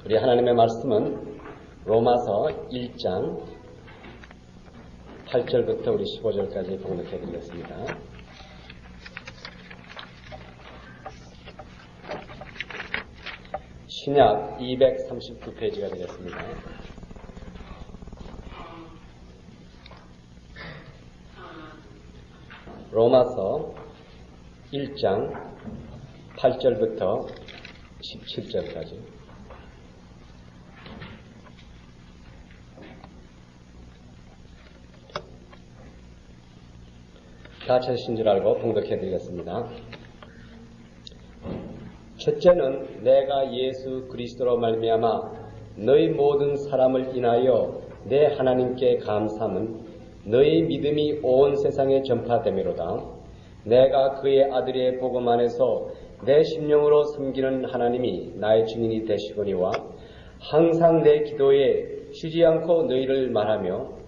우리 하나님의 말씀은 로마서 1장 8절부터 우리 15절까지 봉독해 드리겠습니다. 신약 239페이지가 되겠습니다. 로마서 1장 8절부터 17절까지. 다 찾으신 줄 알고 봉독해 드리겠습니다. 첫째는 내가 예수 그리스도로 말미암아 너희 모든 사람을 인하여 내 하나님께 감사함은 너희 믿음이 온 세상에 전파되미로다. 내가 그의 아들의 복음 안에서 내 심령으로 섬기는 하나님이 나의 증인이 되시거니와 항상 내 기도에 쉬지 않고 너희를 말하며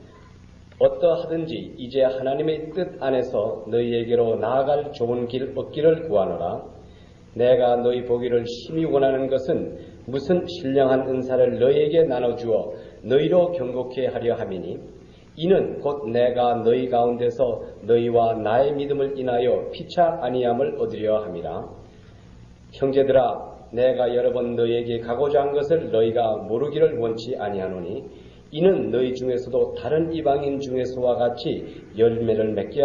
어떠하든지 이제 하나님의 뜻 안에서 너희에게로 나아갈 좋은 길 얻기를 구하노라. 내가 너희 보기를 심히 원하는 것은 무슨 신령한 은사를 너희에게 나눠주어 너희로 경고케 하려 함이니 이는 곧 내가 너희 가운데서 너희와 나의 믿음을 인하여 피차 아니함을 얻으려 함이라. 형제들아, 내가 여러 번 너희에게 가고자 한 것을 너희가 모르기를 원치 아니하노니 이는 너희 중에서도 다른 이방인 중에서와 같이 열매를 맺게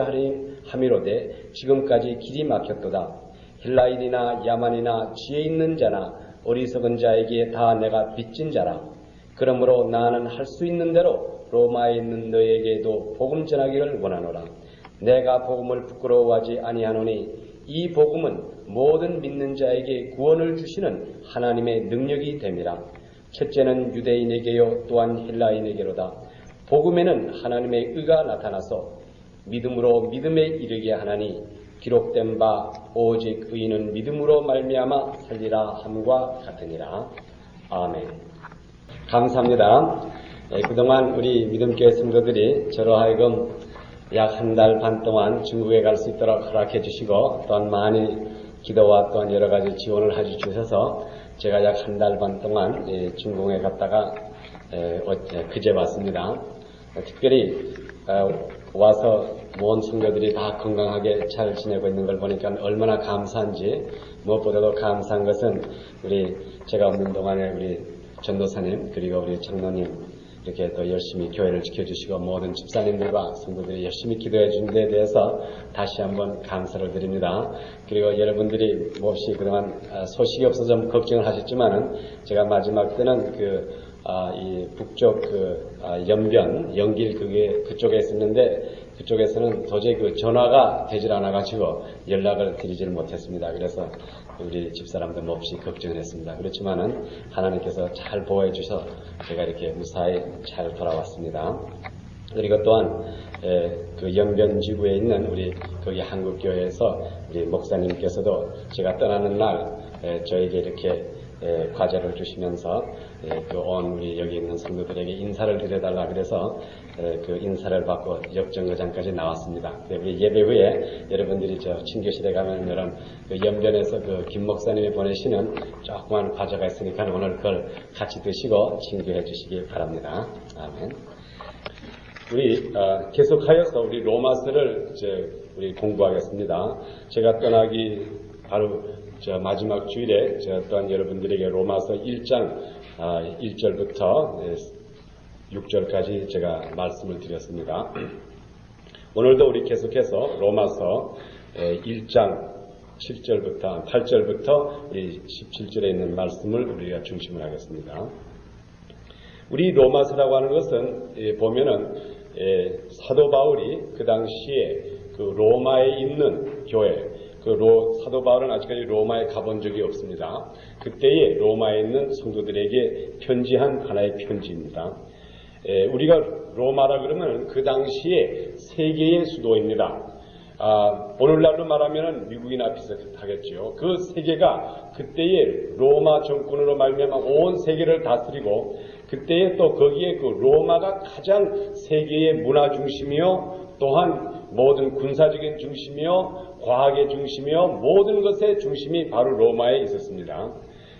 함이로되 지금까지 길이 막혔도다. 헬라인이나 야만이나 지혜 있는 자나 어리석은 자에게 다 내가 빚진 자라. 그러므로 나는 할 수 있는 대로 로마에 있는 너희에게도 복음 전하기를 원하노라. 내가 복음을 부끄러워하지 아니하노니 이 복음은 모든 믿는 자에게 구원을 주시는 하나님의 능력이 됨이라. 첫째는 유대인에게요 또한 헬라인에게로다. 복음에는 하나님의 의가 나타나서 믿음으로 믿음에 이르게 하나니 기록된 바 오직 의인은 믿음으로 말미암아 살리라 함과 같으니라. 아멘. 감사합니다. 그동안 우리 믿음교회 성도들이 저로 하여금 약 한 달 반 동안 중국에 갈 수 있도록 허락해 주시고 또한 많이 기도와 또한 여러 가지 지원을 해 주셔서 제가 약 한 달 반 동안 중국에 갔다가 그제 왔습니다. 특별히 와서 모든 성도들이 다 건강하게 잘 지내고 있는 걸 보니까 얼마나 감사한지, 무엇보다도 감사한 것은 제가 없는 동안에 우리 전도사님 그리고 우리 장로님 이렇게 또 열심히 교회를 지켜주시고 모든 집사님들과 성도들이 열심히 기도해 준 데에 대해서 다시 한번 감사를 드립니다. 그리고 여러분들이 몹시 그동안 소식이 없어서 좀 걱정을 하셨지만은 제가 마지막 때는 이 북쪽 연변, 연길 그쪽에 있었는데 그쪽에서는 도저히 전화가 되질 않아가지고 연락을 드리지를 못했습니다. 그래서 우리 집사람도 몹시 걱정을 했습니다. 그렇지만은 하나님께서 잘 보호해 주셔서 제가 이렇게 무사히 잘 돌아왔습니다. 그리고 또한 그 연변 지구에 있는 우리 거기 한국교회에서 우리 목사님께서도 제가 떠나는 날 저에게 이렇게 과제를 주시면서 온 우리 여기 있는 성도들에게 인사를 드려달라 그래서 그 인사를 받고 역정거장까지 나왔습니다. 우리 예배 후에 여러분들이 저 친교실에 가면 이런 연변에서 김 목사님이 보내시는 조그만 과자가 있으니까 오늘 그걸 같이 드시고 친교해 주시기 바랍니다. 아멘. 우리 계속하여서 우리 로마서를 우리 공부하겠습니다. 제가 떠나기 바로 마지막 주일에 제가 또한 여러분들에게 로마서 1장 1절부터 6절까지 제가 말씀을 드렸습니다. 오늘도 우리 계속해서 로마서 1장 7절부터 8절부터 우리 17절에 있는 말씀을 우리가 중심을 하겠습니다. 우리 로마서라고 하는 것은 보면은 사도 바울이 그 당시에 로마에 있는 교회, 사도 바울은 아직까지 로마에 가본 적이 없습니다. 그때에 로마에 있는 성도들에게 편지한 하나의 편지입니다. 우리가 로마라 그러면 그 당시에 세계의 수도입니다. 오늘날로 말하면 미국이나 비슷하겠죠. 그 세계가 그때의 로마 정권으로 말미암아 온 세계를 다스리고 그때에 또 거기에 로마가 가장 세계의 문화 중심이요 또한 모든 군사적인 중심이요 과학의 중심이요 모든 것의 중심이 바로 로마에 있었습니다.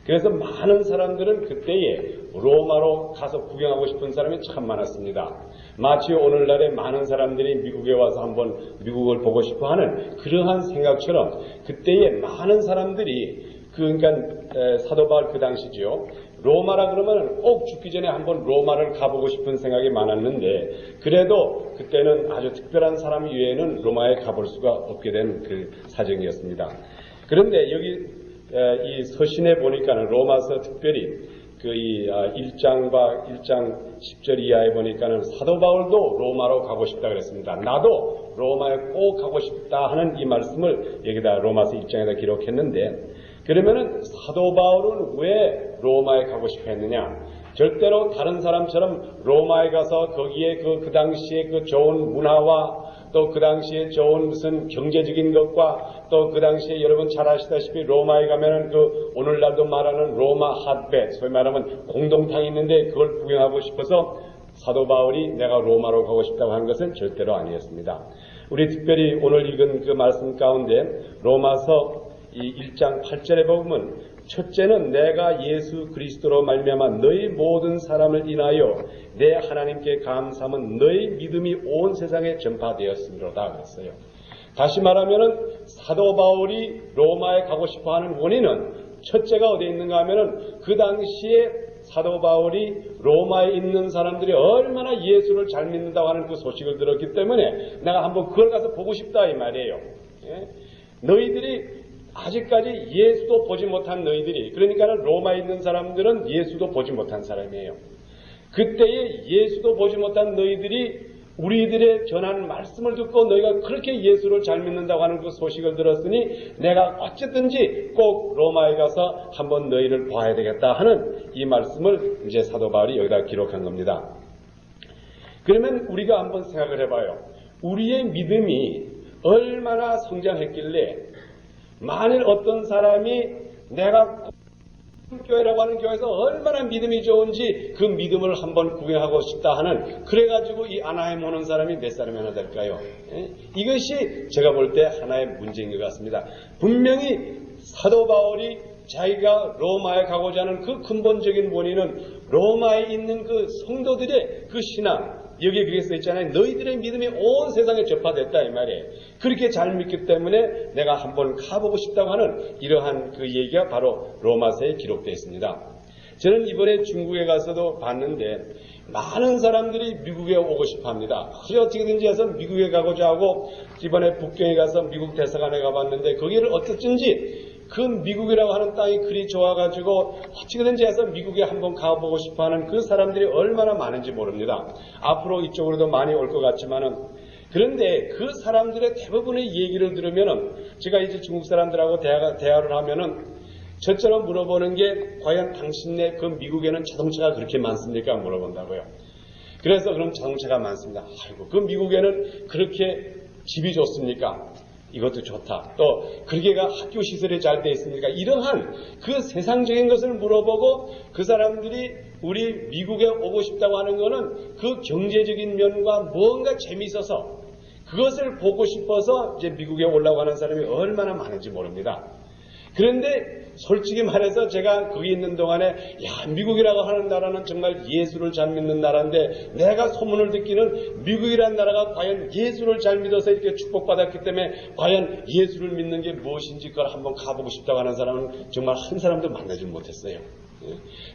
그래서 많은 사람들은 그때에 로마로 가서 구경하고 싶은 사람이 참 많았습니다. 마치 오늘날에 많은 사람들이 미국에 와서 한번 미국을 보고 싶어 하는 그러한 생각처럼 그때에 많은 사람들이 그러니까 사도 바울 그 당시죠. 로마라 그러면 꼭 죽기 전에 한번 로마를 가보고 싶은 생각이 많았는데 그래도 그때는 아주 특별한 사람 이외에는 로마에 가볼 수가 없게 된 그 사정이었습니다. 그런데 여기 이 서신에 보니까는 로마서 특별히 그 1장과 1장 10절 이하에 보니까는 사도 바울도 로마로 가고 싶다 그랬습니다. 나도 로마에 꼭 가고 싶다 하는 이 말씀을 여기다 로마서 1장에다 기록했는데 그러면은 사도 바울은 왜 로마에 가고 싶어 했느냐? 절대로 다른 사람처럼 로마에 가서 거기에 그 당시에 그 좋은 문화와 또 그 당시에 좋은 무슨 경제적인 것과 또 그 당시에 여러분 잘 아시다시피 로마에 가면은 그 오늘날도 말하는 로마 핫베, 소위 말하면 공동탕이 있는데 그걸 구경하고 싶어서 사도 바울이 내가 로마로 가고 싶다고 한 것은 절대로 아니었습니다. 우리 특별히 오늘 읽은 그 말씀 가운데 로마서 이 1장 8절에 보면 첫째는 내가 예수 그리스도로 말미암아 너희 모든 사람을 인하여 내 하나님께 감사함은 너희 믿음이 온 세상에 전파되었으므로다 그랬어요. 다시 말하면은 사도 바울이 로마에 가고 싶어하는 원인은 첫째가 어디에 있는가 하면은 그 당시에 사도 바울이 로마에 있는 사람들이 얼마나 예수를 잘 믿는다고 하는 그 소식을 들었기 때문에 내가 한번 그걸 가서 보고 싶다 이 말이에요. 예? 너희들이 아직까지 예수도 보지 못한 너희들이 그러니까 로마에 있는 사람들은 예수도 보지 못한 사람이에요. 그때에 예수도 보지 못한 너희들이 우리들의 전하는 말씀을 듣고 너희가 그렇게 예수를 잘 믿는다고 하는 그 소식을 들었으니 내가 어쨌든지 꼭 로마에 가서 한번 너희를 봐야 되겠다 하는 이 말씀을 이제 사도 바울이 여기다 기록한 겁니다. 그러면 우리가 한번 생각을 해봐요. 우리의 믿음이 얼마나 성장했길래 만일 어떤 사람이 내가 교회라고 하는 교회에서 얼마나 믿음이 좋은지 그 믿음을 한번 구경하고 싶다 하는 그래가지고 이 아나헤임 오는 사람이 몇 사람이나 될까요? 이것이 제가 볼 때 하나의 문제인 것 같습니다. 분명히 사도 바울이 자기가 로마에 가고자 하는 그 근본적인 원인은 로마에 있는 그 성도들의 그 신앙 여기에 그게 써있잖아요. 너희들의 믿음이 온 세상에 전파됐다 이 말이에요. 그렇게 잘 믿기 때문에 내가 한번 가보고 싶다고 하는 이러한 그 얘기가 바로 로마서에 기록되어 있습니다. 저는 이번에 중국에 가서도 봤는데 많은 사람들이 미국에 오고 싶어 합니다. 어떻게든지 해서 미국에 가고자 하고 이번에 북경에 가서 미국 대사관에 가봤는데 거기를 어떻든지 그 미국이라고 하는 땅이 그리 좋아가지고 어떻게든지 해서 미국에 한번 가보고 싶어하는 그 사람들이 얼마나 많은지 모릅니다. 앞으로 이쪽으로도 많이 올 것 같지만은 그런데 그 사람들의 대부분의 얘기를 들으면은 제가 이제 중국 사람들하고 대화를 하면은 저처럼 물어보는 게 과연 당신네 그 미국에는 자동차가 그렇게 많습니까? 물어본다고요. 그래서 그럼 자동차가 많습니다. 아이고 그 미국에는 그렇게 집이 좋습니까? 이것도 좋다. 또 그게가 학교 시설이 잘 돼 있습니까? 이러한 그 세상적인 것을 물어보고 그 사람들이 우리 미국에 오고 싶다고 하는 것은 그 경제적인 면과 뭔가 재미있어서 그것을 보고 싶어서 이제 미국에 오려고 하는 사람이 얼마나 많은지 모릅니다. 그런데 솔직히 말해서 제가 거기 있는 동안에 야 미국이라고 하는 나라는 정말 예수를 잘 믿는 나라인데 내가 소문을 듣기는 미국이라는 나라가 과연 예수를 잘 믿어서 이렇게 축복받았기 때문에 과연 예수를 믿는 게 무엇인지 그걸 한번 가보고 싶다고 하는 사람은 정말 한 사람도 만나지 못했어요.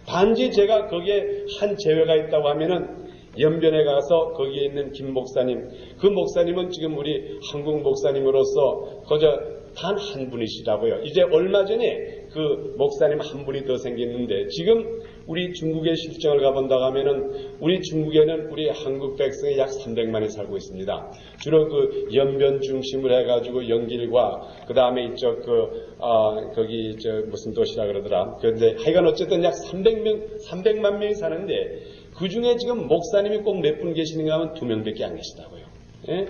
단지 제가 거기에 한 제외가 있다고 하면은 연변에 가서 거기에 있는 김 목사님, 그 목사님은 지금 우리 한국 목사님으로서 거저 단 한 분이시라고요. 이제 얼마 전에 그 목사님 한 분이 더 생겼는데 지금 우리 중국에 실정을 가본다고 하면은 우리 중국에는 우리 한국 백성이 약 300만이 살고 있습니다. 주로 그 연변 중심을 해가지고 영길과 그 다음에 이쪽 거기 무슨 도시라 그러더라. 그런데 하여간 어쨌든 약 300만 명이 사는데 그 중에 지금 목사님이 꼭 몇 분 계시는가 하면 2명밖에 안 계시다고요. 예?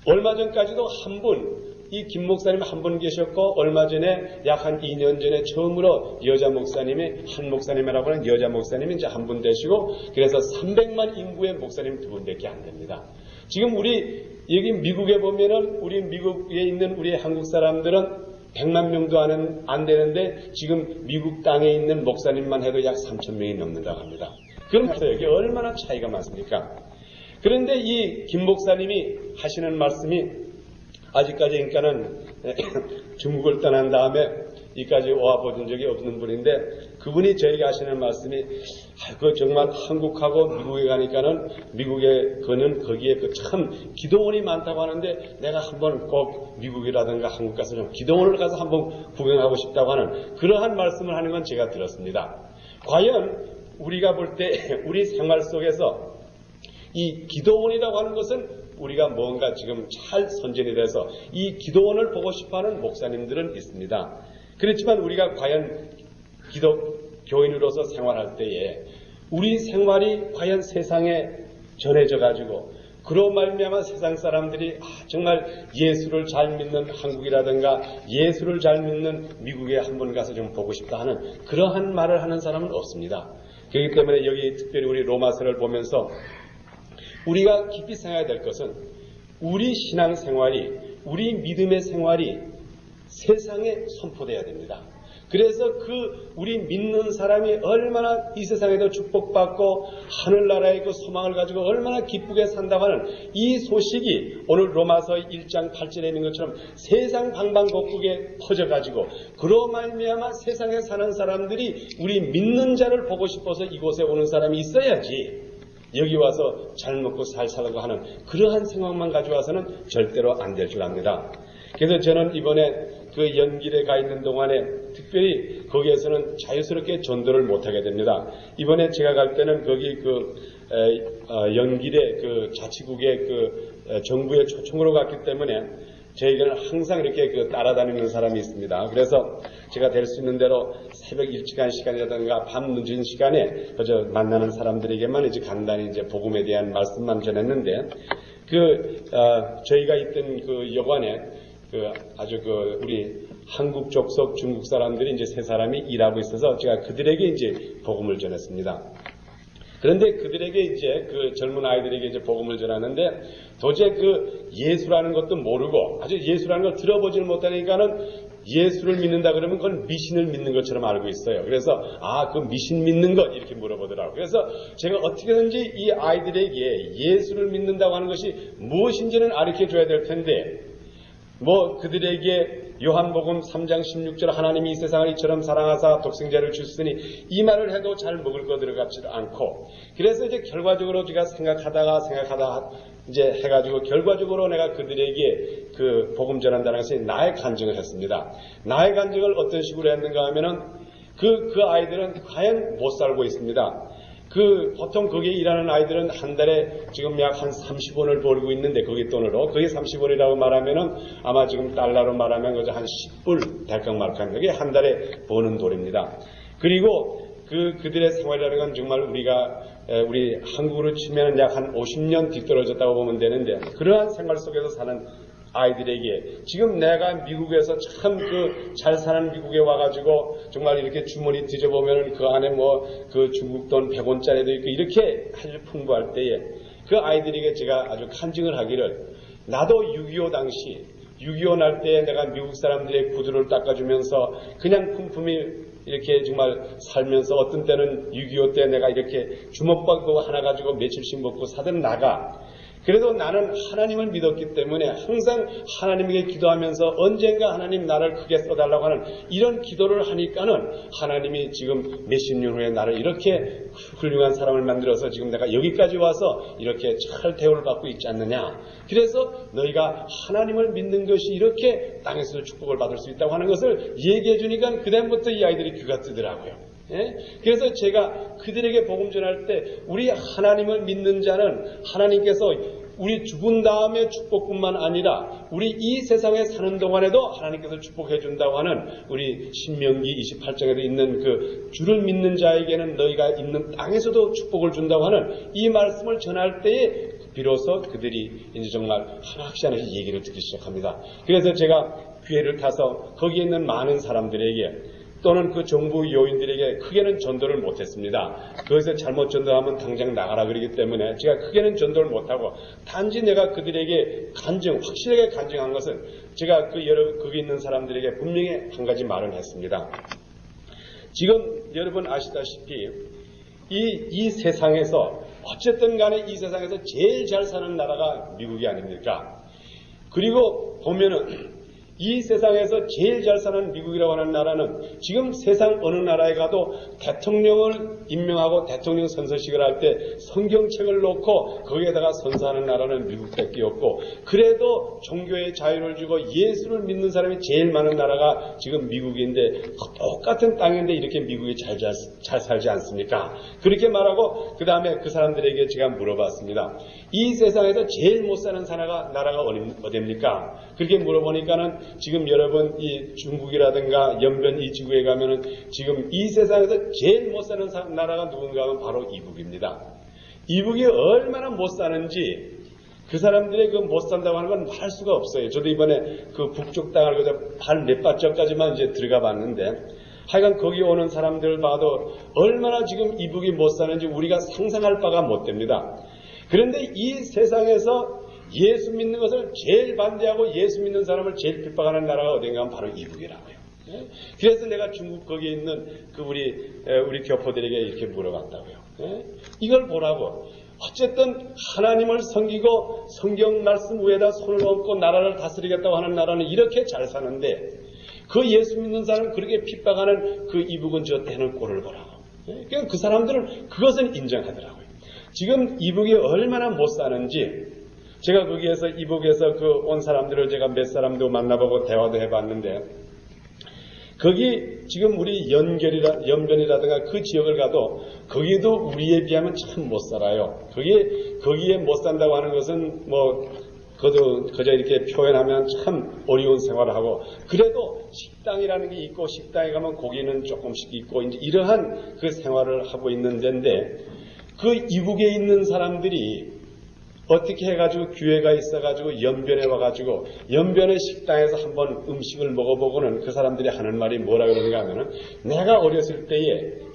얼마 전까지도 한 분, 이 김 목사님 한 분 계셨고 얼마 전에 약 한 2년 전에 처음으로 여자 목사님이 한 목사님이라고 하는 여자 목사님이 이제 한 분 되시고 그래서 300만 인구의 목사님 2분밖에 안 됩니다. 지금 우리 여기 미국에 보면은 우리 미국에 있는 우리 한국 사람들은 100만 명도 안 되는데 지금 미국 땅에 있는 목사님만 해도 약 3,000명이 넘는다고 합니다. 그러면서 여기 얼마나 차이가 많습니까? 그런데 이 김 목사님이 하시는 말씀이 아직까지 그러니까는 중국을 떠난 다음에 여기까지 와본 적이 없는 분인데 그분이 저에게 하시는 말씀이 그 정말 한국하고 미국에 가니까는 미국에 그는 거기에 그 참 기도원이 많다고 하는데 내가 한번 꼭 미국이라든가 한국 가서 좀 기도원을 가서 한번 구경하고 싶다고 하는 그러한 말씀을 하는 건 제가 들었습니다. 과연 우리가 볼 때 우리 생활 속에서 이 기도원이라고 하는 것은 우리가 뭔가 지금 잘 선전이 돼서 이 기도원을 보고 싶어하는 목사님들은 있습니다. 그렇지만 우리가 과연 교인으로서 생활할 때에 우리 생활이 과연 세상에 전해져 가지고 그로 말미암아 세상 사람들이 정말 예수를 잘 믿는 한국이라든가 예수를 잘 믿는 미국에 한번 가서 좀 보고 싶다 하는 그러한 말을 하는 사람은 없습니다. 그렇기 때문에 여기 특별히 우리 로마서를 보면서 우리가 깊이 생각해야 될 것은 우리 신앙생활이 우리 믿음의 생활이 세상에 선포돼야 됩니다. 그래서 우리 믿는 사람이 얼마나 이 세상에도 축복받고 하늘나라의 그 소망을 가지고 얼마나 기쁘게 산다고 하는 이 소식이 오늘 로마서 1장 8절에 있는 것처럼 세상 방방곡곡에 퍼져가지고 그로 말미암아 세상에 사는 사람들이 우리 믿는 자를 보고 싶어서 이곳에 오는 사람이 있어야지 여기 와서 잘 먹고 잘 살라고 하는 그러한 생각만 가져와서는 절대로 안 될 줄 압니다. 그래서 저는 이번에 그 연길에 가 있는 동안에 특별히 거기에서는 자유스럽게 전도를 못하게 됩니다. 이번에 제가 갈 때는 거기 연길의 그 자치국의 그 정부의 초청으로 갔기 때문에 저에게는 항상 이렇게 따라다니는 사람이 있습니다. 그래서 제가 될 수 있는 대로 새벽 일찍한 시간이라든가 밤 늦은 시간에 그저 만나는 사람들에게만 이제 간단히 이제 복음에 대한 말씀만 전했는데 저희가 있던 그 여관에 아주 우리 한국 족속 중국 사람들이 이제 세 사람이 일하고 있어서 제가 그들에게 이제 복음을 전했습니다. 그런데 그들에게 이제 그 젊은 아이들에게 이제 복음을 전하는데 도저히 예수라는 것도 모르고 아주 예수라는 걸 들어보지를 못하니까는 예수를 믿는다 그러면 그건 미신을 믿는 것처럼 알고 있어요. 그래서 그 미신 믿는 것 이렇게 물어보더라고요. 그래서 제가 어떻게든지 이 아이들에게 예수를 믿는다고 하는 것이 무엇인지는 가르쳐 줘야 될 텐데 그들에게 요한복음 3장 16절 하나님이 이 세상을 이처럼 사랑하사 독생자를 주셨으니 이 말을 해도 잘 먹을 거 들어가지도 않고 그래서 이제 결과적으로 제가 생각하다가 이제 해가지고 결과적으로 내가 그들에게 그 복음 전한다는 것이 나의 간증을 했습니다. 나의 간증을 어떤 식으로 했는가 하면은 그 아이들은 과연 못 살고 있습니다. 보통 거기에 일하는 아이들은 한 달에 지금 약 한 30원을 벌고 있는데, 거기 돈으로. 그게 30원이라고 말하면은 아마 지금 달러로 말하면 그저 한 10불 달캉말캉. 그게 한 달에 버는 돈입니다. 그리고 그들의 생활이라는 건 정말 우리 한국으로 치면 약 한 50년 뒤떨어졌다고 보면 되는데, 그러한 생활 속에서 사는 아이들에게 지금 내가 미국에서 참 잘 사는 미국에 와가지고 정말 이렇게 주머니 뒤져보면 그 안에 그 중국 돈 100원짜리도 있고 이렇게 아주 풍부할 때에 그 아이들에게 제가 아주 간증을 하기를, 나도 6.25 당시 6.25 날 때에 내가 미국 사람들의 구두를 닦아주면서 그냥 품품이 이렇게 정말 살면서 어떤 때는 6.25 때 내가 이렇게 주먹밥 그거 하나 가지고 며칠씩 먹고 사던 나가, 그래도 나는 하나님을 믿었기 때문에 항상 하나님에게 기도하면서 언젠가 하나님 나를 크게 써달라고 하는 이런 기도를 하니까는 하나님이 지금 몇십 년 후에 나를 이렇게 훌륭한 사람을 만들어서 지금 내가 여기까지 와서 이렇게 잘 대우를 받고 있지 않느냐. 그래서 너희가 하나님을 믿는 것이 이렇게 땅에서도 축복을 받을 수 있다고 하는 것을 얘기해 주니까 그다음부터 이 아이들이 귀가 뜨더라고요. 그래서 제가 그들에게 복음 전할 때 우리 하나님을 믿는 자는 하나님께서 우리 죽은 다음에 축복뿐만 아니라 우리 이 세상에 사는 동안에도 하나님께서 축복해 준다고 하는 우리 신명기 28장에도 있는 그 주를 믿는 자에게는 너희가 있는 땅에서도 축복을 준다고 하는 이 말씀을 전할 때에 비로소 그들이 이제 정말 하나씩 하나씩 얘기를 듣기 시작합니다. 그래서 제가 기회를 타서 거기에 있는 많은 사람들에게 또는 그 정부 요인들에게 크게는 전도를 못했습니다. 그것에 잘못 전도하면 당장 나가라 그러기 때문에 제가 크게는 전도를 못하고 단지 내가 그들에게 확실하게 간증한 것은 제가 거기 있는 사람들에게 분명히 한 가지 말을 했습니다. 지금 여러분 아시다시피 이 세상에서 어쨌든 간에 이 세상에서 제일 잘 사는 나라가 미국이 아닙니까? 그리고 보면은 이 세상에서 제일 잘 사는 미국이라고 하는 나라는 지금 세상 어느 나라에 가도 대통령을 임명하고 대통령 선서식을 할 때 성경책을 놓고 거기에다가 선서하는 나라는 미국밖에 없고, 그래도 종교의 자유를 주고 예수를 믿는 사람이 제일 많은 나라가 지금 미국인데 똑같은 땅인데 이렇게 미국이 잘 살지 않습니까? 그렇게 말하고 그 다음에 그 사람들에게 제가 물어봤습니다. 이 세상에서 제일 못 사는 나라가 어디입니까? 그렇게 물어보니까는 지금 여러분 이 중국이라든가 연변 이 지구에 가면은 지금 이 세상에서 제일 못 사는 나라가 누군가 하면 바로 이북입니다. 이북이 얼마나 못 사는지 그 사람들의 그 못 산다고 하는 건 말할 수가 없어요. 저도 이번에 그 북쪽 땅을 그저 발 몇 발짝까지만 이제 들어가 봤는데 하여간 거기 오는 사람들을 봐도 얼마나 지금 이북이 못 사는지 우리가 상상할 바가 못 됩니다. 그런데 이 세상에서 예수 믿는 것을 제일 반대하고 예수 믿는 사람을 제일 핍박하는 나라가 어딘가 하면 바로 이북이라고요. 그래서 내가 중국 거기에 있는 그 우리 교포들에게 이렇게 물어봤다고요. 이걸 보라고. 어쨌든 하나님을 섬기고 성경 말씀 위에다 손을 얹고 나라를 다스리겠다고 하는 나라는 이렇게 잘 사는데 그 예수 믿는 사람을 그렇게 핍박하는 그 이북은 저 대는 꼴을 보라고. 그러니까 그 사람들은 그것은 인정하더라고요. 지금 이북이 얼마나 못 사는지 제가 거기에서 이북에서 그 온 사람들을 제가 몇 사람도 만나보고 대화도 해봤는데 거기 지금 우리 연변이라든가 그 지역을 가도 거기도 우리에 비하면 참 못 살아요. 거기에 못 산다고 하는 것은 뭐 그저 이렇게 표현하면 참 어려운 생활을 하고, 그래도 식당이라는 게 있고 식당에 가면 고기는 조금씩 있고 이제 이러한 그 생활을 하고 있는 데인데 그 이북에 있는 사람들이 어떻게 해가지고 기회가 있어가지고 연변에 와가지고 연변의 식당에서 한번 음식을 먹어보고는 그 사람들이 하는 말이 뭐라 그러는가 하면은 내가 어렸을 때에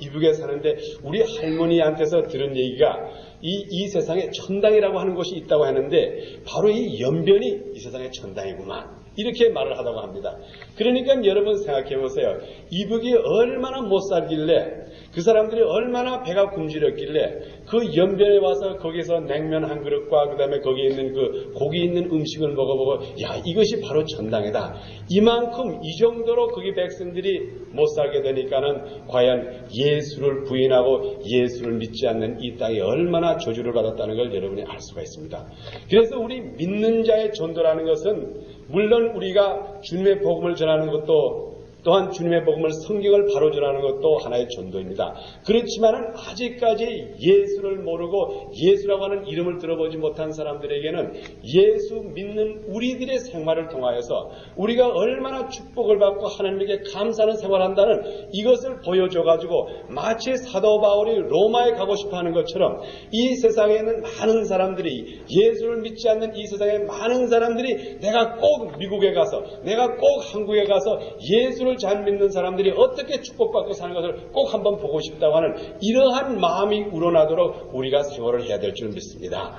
이북에 사는데 우리 할머니한테서 들은 얘기가 이 세상에 천당이라고 하는 곳이 있다고 하는데 바로 이 연변이 이 세상의 천당이구만. 이렇게 말을 하다고 합니다. 그러니까 여러분 생각해 보세요. 이북이 얼마나 못 살길래 그 사람들이 얼마나 배가 굶주렸길래 그 연변에 와서 거기서 냉면 한 그릇과 그 다음에 거기에 있는 그 고기 있는 음식을 먹어보고 야 이것이 바로 천당이다. 이만큼 이 정도로 거기 백성들이 못 살게 되니까는 과연 예수를 부인하고 예수를 믿지 않는 이 땅이 얼마나 저주를 받았다는 걸 여러분이 알 수가 있습니다. 그래서 우리 믿는 자의 전도라는 것은 물론 우리가 주님의 복음을 전하는 것도 또한 주님의 복음을 성경을 바로 전하는 것도 하나의 전도입니다. 그렇지만은 아직까지 예수를 모르고 예수라고 하는 이름을 들어보지 못한 사람들에게는 예수 믿는 우리들의 생활을 통하여서 우리가 얼마나 축복을 받고 하나님에게 감사하는 생활을 한다는 이것을 보여줘가지고 마치 사도 바울이 로마에 가고 싶어하는 것처럼 이 세상에 있는 많은 사람들이 예수를 믿지 않는 이 세상에 많은 사람들이 내가 꼭 미국에 가서 내가 꼭 한국에 가서 예수를 잘 믿는 사람들이 어떻게 축복받고 사는 것을 꼭 한번 보고 싶다고 하는 이러한 마음이 우러나도록 우리가 생활을 해야 될 줄 믿습니다.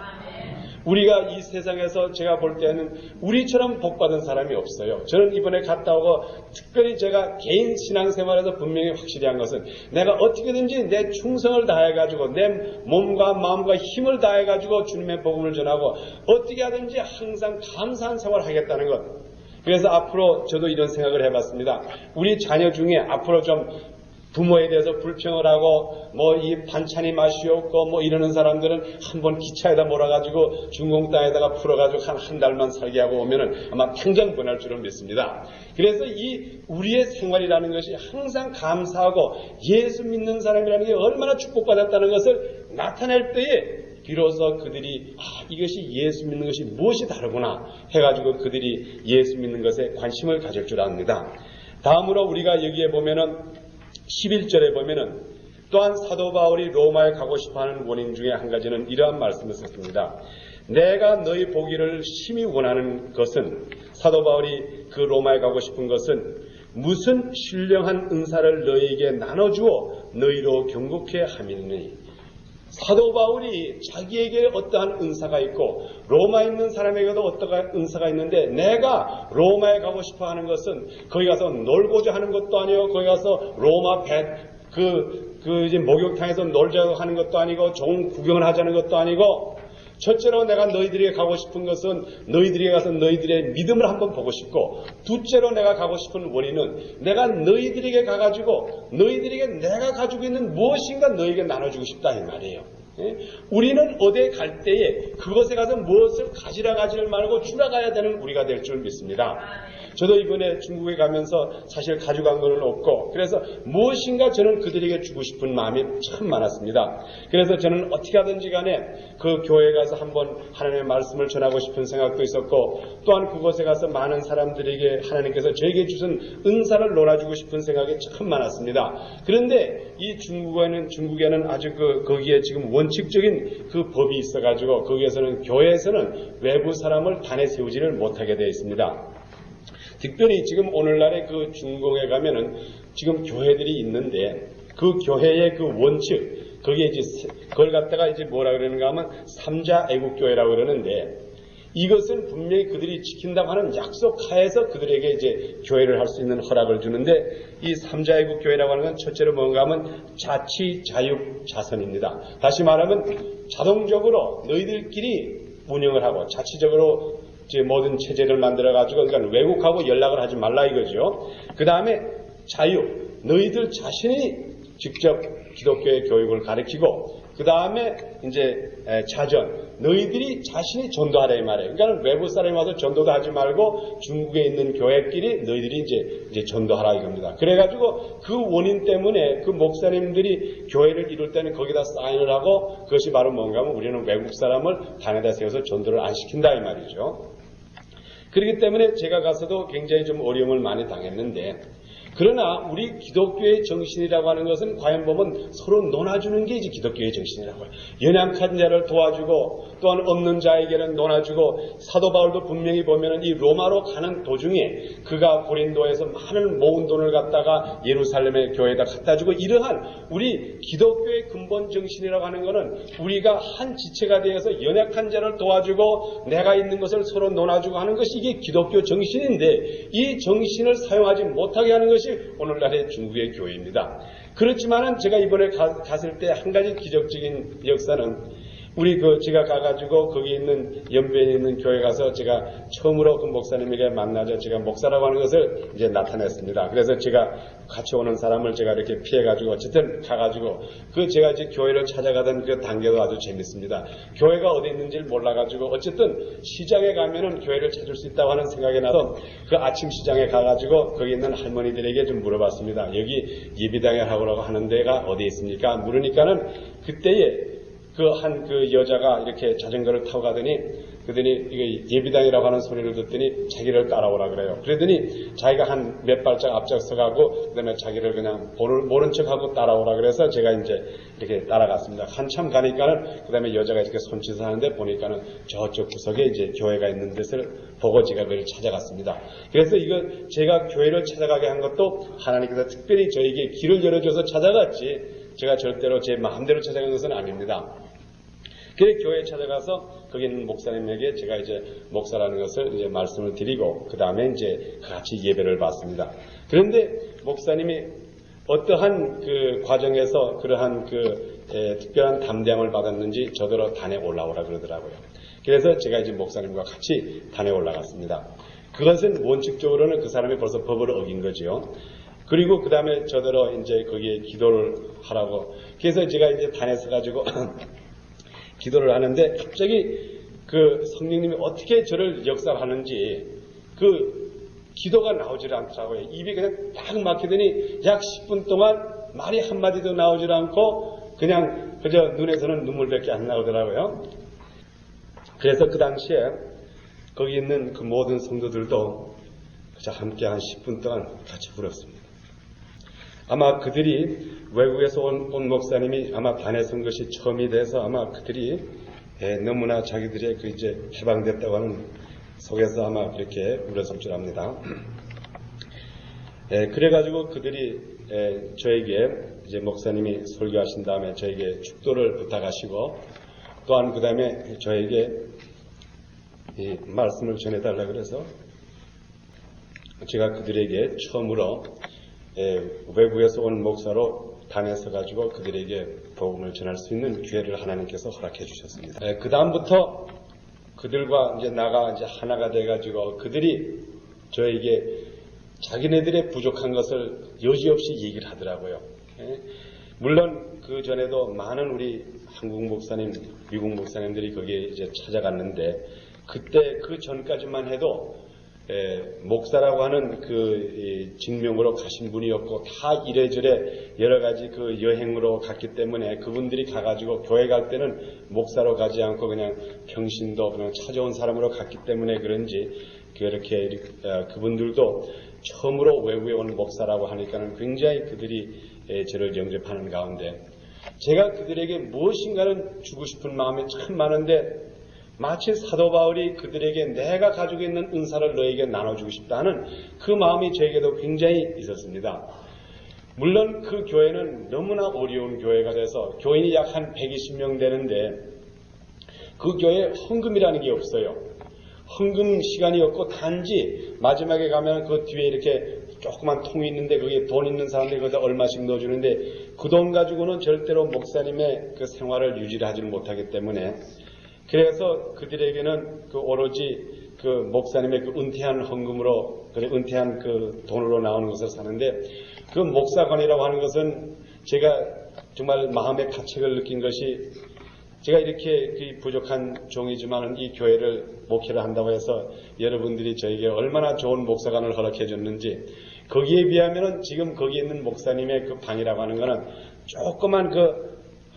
우리가 이 세상에서 제가 볼 때는 우리처럼 복받은 사람이 없어요. 저는 이번에 갔다 오고 특별히 제가 개인 신앙생활에서 분명히 확실히 한 것은 내가 어떻게든지 내 충성을 다해가지고 내 몸과 마음과 힘을 다해가지고 주님의 복음을 전하고 어떻게 하든지 항상 감사한 생활을 하겠다는 것. 그래서 앞으로 저도 이런 생각을 해봤습니다. 우리 자녀 중에 앞으로 좀 부모에 대해서 불평을 하고 뭐 이 반찬이 맛이 없고 뭐 이러는 사람들은 한번 기차에다 몰아가지고 중공 땅에다가 풀어가지고 한 달만 살게 하고 오면은 아마 당장 보낼 줄은 믿습니다. 그래서 이 우리의 생활이라는 것이 항상 감사하고 예수 믿는 사람이라는 게 얼마나 축복받았다는 것을 나타낼 때에 비로소 그들이 이것이 예수 믿는 것이 무엇이 다르구나 해가지고 그들이 예수 믿는 것에 관심을 가질 줄 압니다. 다음으로 우리가 여기에 보면은 11절에 보면은 또한 사도 바울이 로마에 가고 싶어하는 원인 중에 한 가지는 이러한 말씀을 썼습니다. 내가 너희 보기를 심히 원하는 것은 사도 바울이 그 로마에 가고 싶은 것은 무슨 신령한 은사를 너희에게 나눠주어 너희로 경고케 함이니. 사도 바울이 자기에게 어떠한 은사가 있고 로마에 있는 사람에게도 어떠한 은사가 있는데, 내가 로마에 가고 싶어 하는 것은 거기 가서 놀고자 하는 것도 아니고, 거기 가서 로마 이제 목욕탕에서 놀자고 하는 것도 아니고, 좋은 구경을 하자는 것도 아니고, 첫째로 내가 너희들에게 가고 싶은 것은 너희들에게 가서 너희들의 믿음을 한번 보고 싶고, 둘째로 내가 가고 싶은 원인은 내가 너희들에게 가가지고 너희들에게 내가 가지고 있는 무엇인가 너희에게 나눠주고 싶다 이 말이에요. 우리는 어디에 갈 때에 그것에 가서 무엇을 가지를 말고 주라 가야 되는 우리가 될 줄 믿습니다. 저도 이번에 중국에 가면서 사실 가져간 건 없고, 그래서 무엇인가 저는 그들에게 주고 싶은 마음이 참 많았습니다. 그래서 저는 어떻게 하든지 간에 그 교회에 가서 한번 하나님의 말씀을 전하고 싶은 생각도 있었고, 또한 그곳에 가서 많은 사람들에게 하나님께서 저에게 주신 은사를 놀아주고 싶은 생각이 참 많았습니다. 그런데 이 중국에는 아주 거기에 지금 원칙적인 그 법이 있어가지고, 거기에서는 교회에서는 외부 사람을 단에 세우지를 못하게 되어 있습니다. 특별히 지금 오늘날의 그 중공에 가면은 지금 교회들이 있는데, 그 교회의 그 원칙, 거기에 이제 그걸 갖다가 이제 뭐라 그러는가 하면 삼자 애국교회라고 그러는데, 이것은 분명히 그들이 지킨다고 하는 약속하에서 그들에게 이제 교회를 할 수 있는 허락을 주는데, 이 삼자 애국교회라고 하는 건 첫째로 뭔가 하면 자치 자육 자선입니다. 다시 말하면 자동적으로 너희들끼리 운영을 하고 자치적으로 이제 모든 체제를 만들어가지고, 그러니까 외국하고 연락을 하지 말라 이거죠. 그 다음에 자유, 너희들 자신이 직접 기독교의 교육을 가르치고, 그 다음에 이제 자전, 너희들이 자신이 전도하라 이 말이에요. 그러니까 외부 사람이 와서 전도도 하지 말고 중국에 있는 교회끼리 너희들이 이제 전도하라 이겁니다. 그래가지고 그 원인 때문에 그 목사님들이 교회를 이룰 때는 거기다 사인을 하고, 그것이 바로 뭔가 하면 우리는 외국 사람을 단에다 세워서 전도를 안 시킨다 이 말이죠. 그렇기 때문에 제가 가서도 굉장히 좀 어려움을 많이 당했는데, 그러나 우리 기독교의 정신이라고 하는 것은 과연 보면 서로 논아주는 게 이제 기독교의 정신이라고 해요. 연약한 자를 도와주고, 또한 없는 자에게는 논아주고, 사도 바울도 분명히 보면은 이 로마로 가는 도중에 그가 고린도에서 많은 모은 돈을 갖다가 예루살렘의 교회에다 갖다 주고, 이러한 우리 기독교의 근본 정신이라고 하는 것은 우리가 한 지체가 되어서 연약한 자를 도와주고 내가 있는 것을 서로 논아주고 하는 것이 이게 기독교 정신인데, 이 정신을 사용하지 못하게 하는 것이 오늘날의 중국의 교회입니다. 그렇지만은 제가 이번에 갔을 때 한 가지 기적적인 역사는, 제가 가가지고 거기 있는 연변에 있는 교회 가서 제가 처음으로 그 목사님에게 만나자 제가 목사라고 하는 것을 이제 나타냈습니다. 그래서 제가 같이 오는 사람을 제가 이렇게 피해가지고 어쨌든 가가지고 제가 이제 교회를 찾아가던 그 단계도 아주 재밌습니다. 교회가 어디 있는지를 몰라가지고 어쨌든 시장에 가면은 교회를 찾을 수 있다고 하는 생각이 나서 그 아침 시장에 가가지고 거기 있는 할머니들에게 좀 물어봤습니다. 여기 예비당회 하고라고 하는 데가 어디에 있습니까? 물으니까는 그때에 그 여자가 이렇게 자전거를 타고 가더니, 이게 예비당이라고 하는 소리를 듣더니 자기를 따라오라 그래요. 그러더니 자기가 한 몇 발짝 앞장서가고, 그 다음에 자기를 그냥 모른 척하고 따라오라 그래서 제가 이제 이렇게 따라갔습니다. 한참 가니까는, 그 다음에 여자가 이렇게 손짓을 하는데 보니까는 저쪽 구석에 이제 교회가 있는 데를 보고 제가 그걸 찾아갔습니다. 그래서 제가 교회를 찾아가게 한 것도 하나님께서 특별히 저에게 길을 열어줘서 찾아갔지, 제가 절대로 제 마음대로 찾아간 것은 아닙니다. 그래서 교회에 찾아가서 거기 있는 목사님에게 제가 이제 목사라는 것을 이제 말씀을 드리고, 그 다음에 이제 같이 예배를 받습니다. 그런데 목사님이 어떠한 그 과정에서 그러한 특별한 담대함을 받았는지 저더러 단에 올라오라 그러더라고요. 그래서 제가 이제 목사님과 같이 단에 올라갔습니다. 그것은 원칙적으로는 그 사람이 벌써 법을 어긴 거죠. 그리고 그 다음에 저더러 이제 거기에 기도를 하라고. 그래서 제가 이제 단에 서가지고 기도를 하는데 갑자기 그 성령님이 어떻게 저를 역사하는지 기도가 나오질 않더라고요. 입이 그냥 딱 막히더니 약 10분 동안 말이 한마디도 나오질 않고 그냥 그저 눈에서는 눈물밖에 안 나오더라고요. 그래서 그 당시에 거기 있는 그 모든 성도들도 그저 함께 한 10분 동안 같이 울었습니다. 아마 그들이 외국에서 온 목사님이 아마 단에 선 것이 처음이 돼서 아마 그들이 너무나 자기들의 이제 해방됐다고 하는 속에서 아마 그렇게 울었을 줄 압니다. 그래가지고 그들이 저에게 이제 목사님이 설교하신 다음에 저에게 축도를 부탁하시고 또한 그 다음에 저에게 이 말씀을 전해달라 그래서 제가 그들에게 처음으로 외국에서 온 목사로 단에서 가지고 그들에게 복음을 전할 수 있는 기회를 하나님께서 허락해 주셨습니다. 그 다음부터 그들과 이제 나가 이제 하나가 돼가지고 그들이 저에게 자기네들의 부족한 것을 여지없이 얘기를 하더라고요. 물론 그 전에도 많은 우리 한국 목사님, 미국 목사님들이 거기에 이제 찾아갔는데 그때 그 전까지만 해도 목사라고 하는 그 직명으로 가신 분이었고 다 이래저래 여러 가지 그 여행으로 갔기 때문에 그분들이 가가지고 교회 갈 때는 목사로 가지 않고 그냥 평신도 그냥 찾아온 사람으로 갔기 때문에 그런지 그렇게 그분들도 처음으로 외국에 온 목사라고 하니까는 굉장히 그들이 저를 영접하는 가운데 제가 그들에게 무엇인가는 주고 싶은 마음이 참 많은데 마치 사도 바울이 그들에게 내가 가지고 있는 은사를 너에게 나눠주고 싶다는 그 마음이 저에게도 굉장히 있었습니다. 물론 그 교회는 너무나 어려운 교회가 돼서 교인이 약 한 120명 되는데 그 교회에 헌금이라는 게 없어요. 헌금 시간이 없고 단지 마지막에 가면 그 뒤에 이렇게 조그만 통이 있는데 거기에 돈 있는 사람들이 거기다 얼마씩 넣어주는데 그 돈 가지고는 절대로 목사님의 그 생활을 유지를 하지를 못하기 때문에 그래서 그들에게는 그 오로지 그 목사님의 그 은퇴한 헌금으로, 은퇴한 그 돈으로 나오는 것을 사는데 그 목사관이라고 하는 것은 제가 정말 마음의 가책을 느낀 것이 제가 이렇게 부족한 종이지만 이 교회를 목회를 한다고 해서 여러분들이 저에게 얼마나 좋은 목사관을 허락해 줬는지 거기에 비하면은 지금 거기에 있는 목사님의 그 방이라고 하는 거는 조그만 그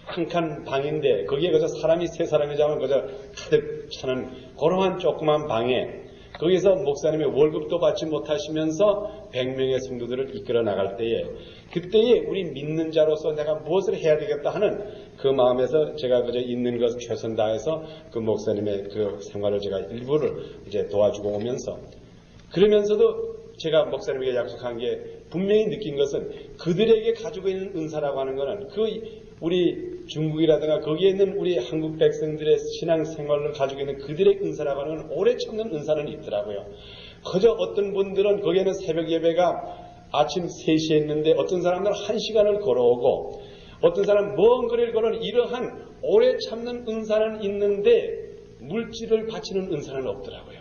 한 칸 방인데 거기에 그저 사람이 세 사람이 자면 그저 가득 차는 그러한 조그만 방에 거기서 목사님의 월급도 받지 못하시면서 100명의 성도들을 이끌어 나갈 때에 그때에 우리 믿는 자로서 내가 무엇을 해야 되겠다 하는 그 마음에서 제가 그저 있는 것 최선 다해서 그 목사님의 그 생활을 제가 일부를 이제 도와주고 오면서 그러면서도 제가 목사님에게 약속한 게 분명히 느낀 것은 그들에게 가지고 있는 은사라고 하는 것은 그 우리 중국이라든가 거기에 있는 우리 한국 백성들의 신앙생활을 가지고 있는 그들의 은사라고 하는 건 오래 참는 은사는 있더라고요. 그저 어떤 분들은 거기에는 새벽 예배가 아침 3시에 있는데 어떤 사람들은 1시간을 걸어오고 어떤 사람은 먼 거리를 걸어오는 이러한 오래 참는 은사는 있는데 물질을 바치는 은사는 없더라고요.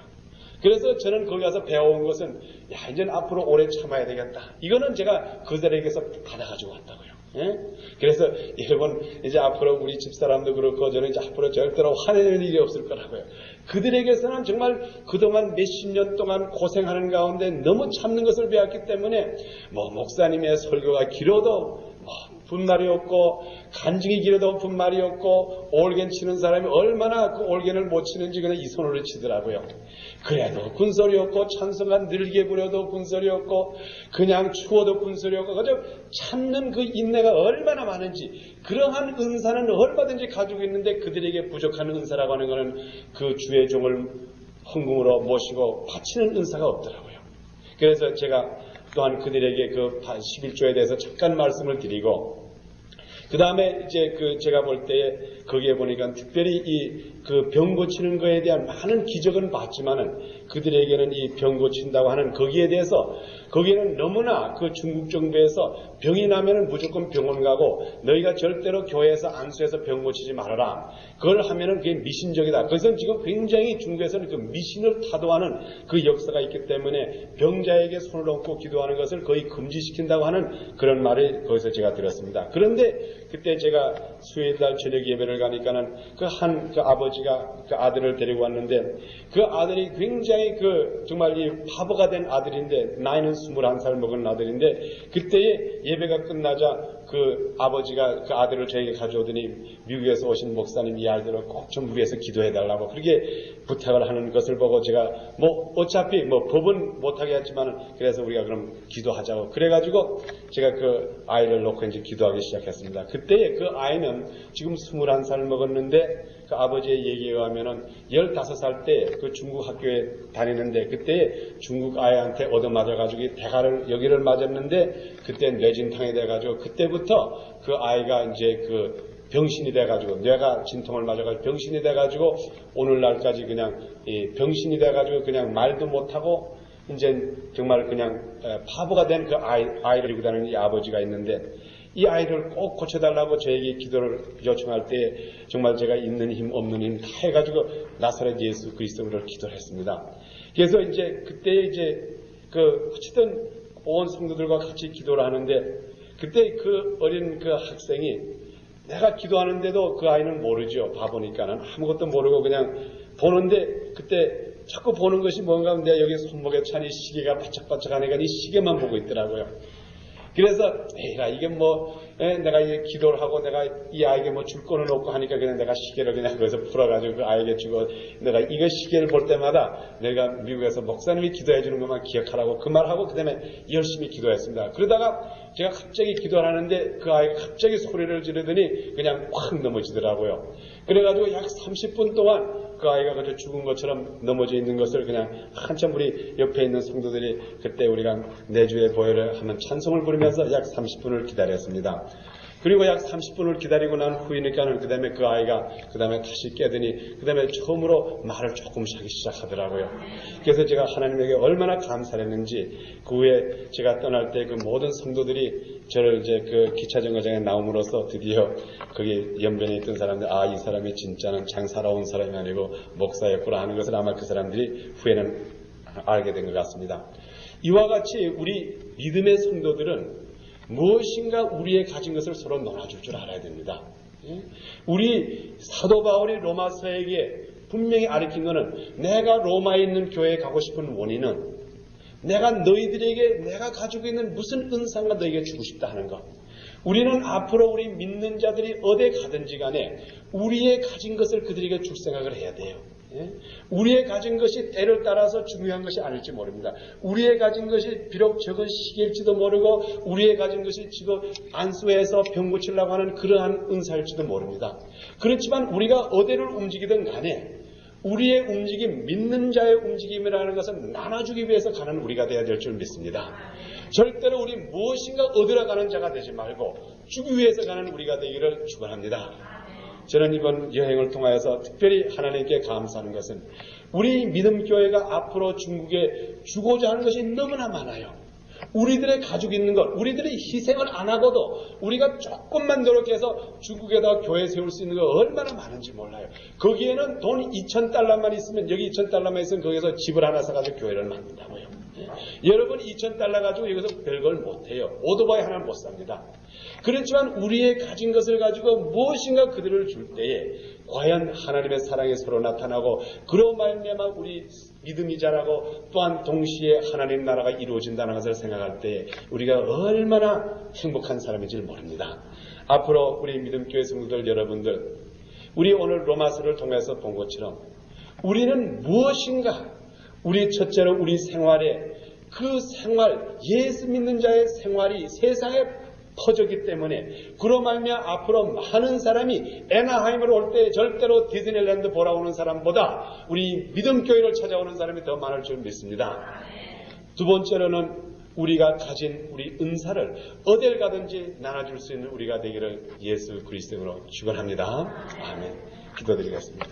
그래서 저는 거기 가서 배워온 것은 야 이제는 앞으로 오래 참아야 되겠다. 이거는 제가 그들에게서 받아가지고 왔다고요. 예? 그래서 여러분 이제 앞으로 우리 집사람도 그렇고 저는 이제 앞으로 절대로 화내는 일이 없을 거라고요. 그들에게서는 정말 그동안 몇십 년 동안 고생하는 가운데 너무 참는 것을 배웠기 때문에 목사님의 설교가 길어도 분말이 없고 간증이 길어도 분말이 없고 올겐 치는 사람이 얼마나 그 올겐을 못 치는지 그냥 이 손으로 치더라고요. 그래도 군소리 없고 찬송가 늘게 부려도 군소리 없고 그냥 추워도 군소리 없고 그저 참는 그 인내가 얼마나 많은지 그러한 은사는 얼마든지 가지고 있는데 그들에게 부족한 은사라고 하는 것은 그 주의 종을 헌금으로 모시고 바치는 은사가 없더라고요. 그래서 제가 또한 그들에게 그 11조에 대해서 잠깐 말씀을 드리고 그 다음에 이제 제가 볼 때에 거기에 보니까 특별히 이 그 병 고치는 거에 대한 많은 기적은 봤지만은 그들에게는 이 병 고친다고 하는 거기에 대해서 거기에는 너무나 그 중국 정부에서 병이 나면은 무조건 병원 가고 너희가 절대로 교회에서 안수해서 병 고치지 말아라. 그걸 하면은 그게 미신적이다. 그래서 지금 굉장히 중국에서는 그 미신을 타도하는 그 역사가 있기 때문에 병자에게 손을 얹고 기도하는 것을 거의 금지시킨다고 하는 그런 말을 거기서 제가 들었습니다. 그런데 그때 제가 수요일날 저녁 예배를 가니까는 그 아버지가 그 아들을 데리고 왔는데 그 아들이 굉장히 정말 이 바보가 된 아들인데 나이는 21살 먹은 아들인데 그때에 예배가 끝나자 그 아버지가 그 아들을 저에게 가져오더니 미국에서 오신 목사님 이 아이들을 꼭 좀 위해서 기도해달라고 그렇게 부탁을 하는 것을 보고 제가 뭐 어차피 뭐 법은 못하게 했지만 그래서 우리가 그럼 기도하자고 그래가지고 제가 그 아이를 놓고 이제 기도하기 시작했습니다. 그때 그 아이는 지금 21살 먹었는데 그 아버지의 얘기에 의하면은 15살 때 그 중국 학교에 다니는데 그때 중국 아이한테 얻어맞아가지고 대가를 여기를 맞았는데 그때 뇌진탕이 돼가지고 그때부터 그 아이가 이제 그 병신이 돼가지고 뇌가 진통을 맞아가지고 병신이 돼가지고 오늘날까지 그냥 병신이 돼가지고 그냥 말도 못하고 이제 정말 그냥 바보가 된 그 아이를 이고 다니는 이 아버지가 있는데 이 아이를 꼭 고쳐달라고 저에게 기도를 요청할 때 정말 제가 있는 힘 없는 힘 다 해가지고 나사렛 예수 그리스도를 기도를 했습니다. 그래서 이제 그때 이제 그 어쨌든 온 성도들과 같이 기도를 하는데 그때 그 어린 그 학생이 내가 기도하는데도 그 아이는 모르죠. 바보니까는 아무것도 모르고 그냥 보는데 그때 자꾸 보는 것이 뭔가 내가 여기 손목에 찬 이 시계가 바짝바짝하니까 이 시계만 보고 있더라고요. 그래서 에이라 이게 뭐 내가 이제 기도를 하고 내가 이 아이에게 뭐 줄 거는 없고 하니까 그냥 내가 시계를 그냥 거기서 풀어가지고 그 아이에게 주고 내가 이거 시계를 볼 때마다 내가 미국에서 목사님이 기도해 주는 것만 기억하라고 그 말하고 그 다음에 열심히 기도했습니다. 그러다가 제가 갑자기 기도를 하는데 그 아이가 갑자기 소리를 지르더니 그냥 확 넘어지더라고요. 그래가지고 약 30분 동안 그 아이가 그저 죽은 것처럼 넘어져 있는 것을 그냥 한참 우리 옆에 있는 성도들이 그때 우리가 내주의 보혈을 하면 찬송을 부르면서 약 30분을 기다렸습니다. 그리고 약 30분을 기다리고 난 후이니까는 그 다음에 그 아이가 그 다음에 다시 깨더니 그 다음에 처음으로 말을 조금씩 하기 시작하더라고요. 그래서 제가 하나님에게 얼마나 감사했는지 그 후에 제가 떠날 때 그 모든 성도들이 저를 이제 그 기차 정거장에 나옴으로써 드디어 거기 연변에 있던 사람들 아 이 사람이 진짜는 장사로 온 사람이 아니고 목사였구나 하는 것을 아마 그 사람들이 후에는 알게 된 것 같습니다. 이와 같이 우리 믿음의 성도들은 무엇인가 우리의 가진 것을 서로 나눠줄 줄 알아야 됩니다. 우리 사도 바울이 로마서에게 분명히 가르친 것은 내가 로마에 있는 교회에 가고 싶은 원인은 내가 너희들에게 내가 가지고 있는 무슨 은사가 너희에게 주고 싶다 하는 것. 우리는 앞으로 우리 믿는 자들이 어디 가든지 간에 우리의 가진 것을 그들에게 줄 생각을 해야 돼요. 우리의 가진 것이 때를 따라서 중요한 것이 아닐지 모릅니다. 우리의 가진 것이 비록 적은 시기일지도 모르고 우리의 가진 것이 지금 안수해서 병 고치려고 하는 그러한 은사일지도 모릅니다. 그렇지만 우리가 어디를 움직이든 간에 우리의 움직임, 믿는 자의 움직임이라는 것은 나눠주기 위해서 가는 우리가 되어야 될 줄 믿습니다. 절대로 우리 무엇인가 얻으러 가는 자가 되지 말고 주기 위해서 가는 우리가 되기를 축원합니다. 저는 이번 여행을 통하여서 특별히 하나님께 감사하는 것은 우리 믿음교회가 앞으로 중국에 주고자 하는 것이 너무나 많아요. 우리들의 가지고 있는 것, 우리들이 희생을 안 하고도 우리가 조금만 노력해서 중국에다 교회 세울 수 있는 거 얼마나 많은지 몰라요. 거기에는 돈 2,000달러만 있으면 여기 2,000달러만 있으면 거기서 집을 하나 사가지고 교회를 만든다고요. 여러분 2,000달러 가지고 여기서 별걸 못해요. 오토바이 하나 못 삽니다. 그렇지만 우리의 가진 것을 가지고 무엇인가 그들을 줄 때에 과연 하나님의 사랑이 서로 나타나고 그로 말미암아 우리 믿음이 자라고 또한 동시에 하나님 나라가 이루어진다는 것을 생각할 때 우리가 얼마나 행복한 사람인지 모릅니다. 앞으로 우리 믿음교회 성도들 여러분들 우리 오늘 로마서를 통해서 본 것처럼 우리는 무엇인가 우리 첫째로 우리 생활에 그 생활 예수 믿는 자의 생활이 세상에 퍼졌기 때문에 그로 말미암아 앞으로 많은 사람이 애나하임으로 올 때 절대로 디즈니랜드 보러 오는 사람보다 우리 믿음교회를 찾아오는 사람이 더 많을 줄 믿습니다. 두 번째로는 우리가 가진 우리 은사를 어딜 가든지 나눠줄 수 있는 우리가 되기를 예수 그리스도로 축원합니다. 아멘. 기도드리겠습니다.